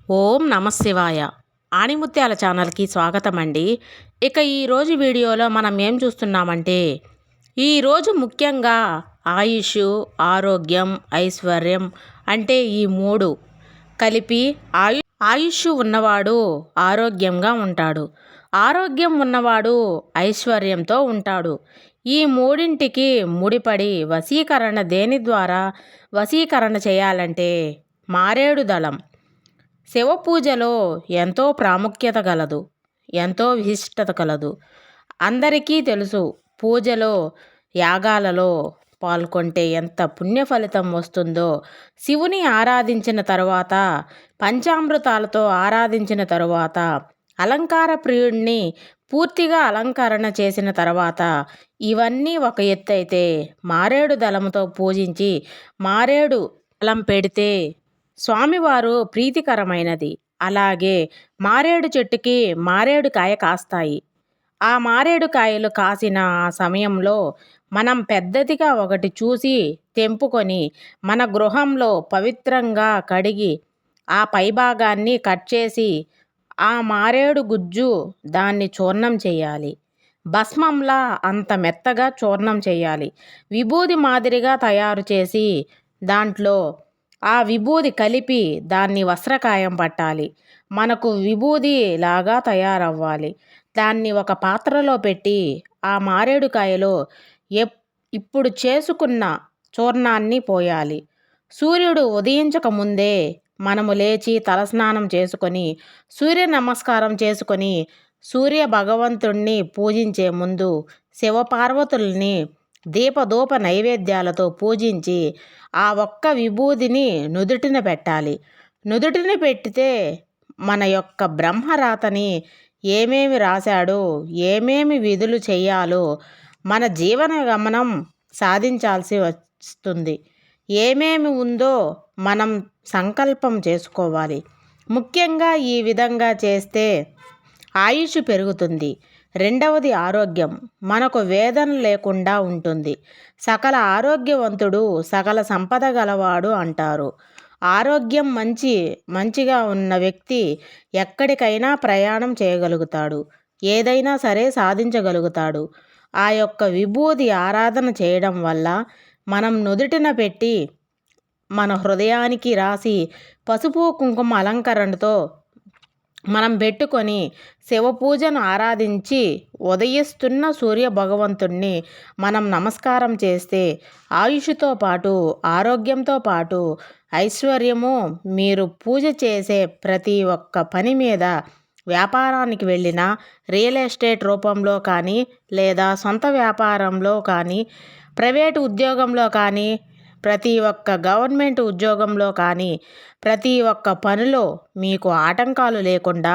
ఓం నమశివాయ. ఆణిముత్యాల ఛానల్కి స్వాగతం అండి. ఇక ఈరోజు వీడియోలో మనం ఏం చూస్తున్నామంటే, ఈరోజు ముఖ్యంగా ఆయుష్, ఆరోగ్యం, ఐశ్వర్యం అంటే ఈ మూడు కలిపి ఆయుష్ ఉన్నవాడు ఆరోగ్యంగా ఉంటాడు, ఆరోగ్యం ఉన్నవాడు ఐశ్వర్యంతో ఉంటాడు. ఈ మూడింటికి ముడిపడి వశీకరణ దేని ద్వారా వశీకరణ చేయాలంటే మారేడు దళం. శివ పూజలో ఎంతో ప్రాముఖ్యత గలదు, ఎంతో విశిష్టత కలదు. అందరికీ తెలుసు, పూజలో యాగాలలో పాల్గొంటే ఎంత పుణ్య ఫలితం వస్తుందో. శివుని ఆరాధించిన తరువాత, పంచామృతాలతో ఆరాధించిన తరువాత, అలంకార ప్రియుడిని పూర్తిగా అలంకరణ చేసిన తర్వాత, ఇవన్నీ ఒక ఎత్తైతే మారేడు దళముతో పూజించి మారేడు దళం పెడితే స్వామివారు ప్రీతికరమైనది. అలాగే మారేడు చెట్టుకి మారేడు కాయ కాస్తాయి. ఆ మారేడు కాయలు కాసిన ఆ సమయంలో మనం పెద్దదిగా ఒకటి చూసి తెంపుకొని మన గృహంలో పవిత్రంగా కడిగి ఆ పైభాగాన్ని కట్ చేసి ఆ మారేడు గుజ్జు దాన్ని చూర్ణం చేయాలి. భస్మంలా అంత మెత్తగా చూర్ణం చేయాలి. విభూది మాదిరిగా తయారు చేసి దాంట్లో ఆ విభూది కలిపి దాన్ని వస్త్రకాయం పట్టాలి. మనకు విభూది లాగా తయారవ్వాలి. దాన్ని ఒక పాత్రలో పెట్టి ఆ మారేడుకాయలో ఇప్పుడు చేసుకున్న చూర్ణాన్ని పోయాలి. సూర్యుడు ఉదయించక ముందే మనము లేచి తలస్నానం చేసుకొని సూర్య నమస్కారం చేసుకొని సూర్య భగవంతుణ్ణి పూజించే ముందు శివపార్వతుల్ని దీపధూప నైవేద్యాలతో పూజించి ఆ ఒక్క విభూదిని నుదుటిన పెట్టాలి. నుదుటిన పెట్టితే మన యొక్క బ్రహ్మరాతని ఏమేమి రాశాడో, ఏమేమి విధులు చేయాలో, మన జీవన గమనం సాధించాల్సి వస్తుంది. ఏమేమి ఉందో మనం సంకల్పం చేసుకోవాలి. ముఖ్యంగా ఈ విధంగా చేస్తే ఆయుష్ పెరుగుతుంది. రెండవది ఆరోగ్యం. మనకు వేదన లేకుండా ఉంటుంది. సకల ఆరోగ్యవంతుడు సకల సంపద గలవాడు అంటారు. ఆరోగ్యం మంచిగా ఉన్న వ్యక్తి ఎక్కడికైనా ప్రయాణం చేయగలుగుతాడు, ఏదైనా సరే సాధించగలుగుతాడు. ఆ యొక్క విభూది ఆరాధన చేయడం వల్ల మనం నుదుటిన పెట్టి మన హృదయానికి రాసి పసుపు కుంకుమ అలంకరణతో మనం పెట్టుకొని శివ పూజను ఆరాధించి ఉదయిస్తున్న సూర్య భగవంతుణ్ణి మనం నమస్కారం చేస్తే ఆయుష్తో పాటు ఆరోగ్యంతో పాటు ఐశ్వర్యము, మీరు పూజ చేసే ప్రతి ఒక్క పని మీద, వ్యాపారానికి వెళ్ళినా, రియల్ ఎస్టేట్ రూపంలో కానీ, లేదా సొంత వ్యాపారంలో కానీ, ప్రైవేటు ఉద్యోగంలో కానీ, ప్రతి ఒక్క గవర్నమెంట్ ఉద్యోగంలో కానీ, ప్రతి ఒక్క పనిలో మీకు ఆటంకాలు లేకుండా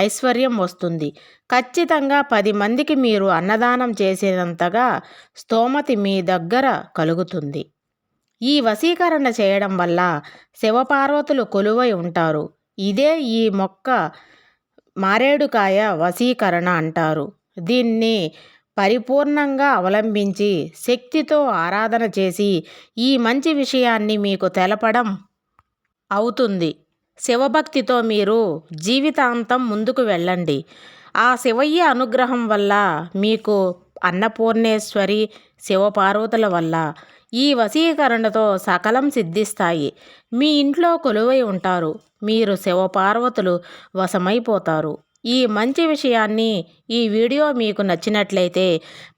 ఐశ్వర్యం వస్తుంది. ఖచ్చితంగా 10 మందికి మీరు అన్నదానం చేసినంతగా స్తోమతి మీ దగ్గర కలుగుతుంది. ఈ వశీకరణ చేయడం వల్ల శివపార్వతులు కొలువై ఉంటారు. ఇదే ఈ మొక్క మారేడుకాయ వశీకరణ అంటారు. దీన్ని పరిపూర్ణంగా అవలంబించి శక్తితో ఆరాధన చేసి ఈ మంచి విషయాన్ని మీకు తెలపడం అవుతుంది. శివభక్తితో మీరు జీవితాంతం ముందుకు వెళ్ళండి. ఆ శివయ్య అనుగ్రహం వల్ల మీకు అన్నపూర్ణేశ్వరి శివపార్వతుల వల్ల ఈ వశీకరణతో సకలం సిద్ధిస్తాయి. మీ ఇంట్లో కొలువై ఉంటారు. మీరు శివపార్వతులు వశమైపోతారు. ఈ మంచి విషయాన్ని, ఈ వీడియో మీకు నచ్చినట్లయితే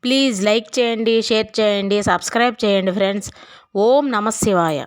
ప్లీజ్ లైక్ చేయండి, షేర్ చేయండి, సబ్స్క్రైబ్ చేయండి ఫ్రెండ్స్. ఓం నమశివాయ.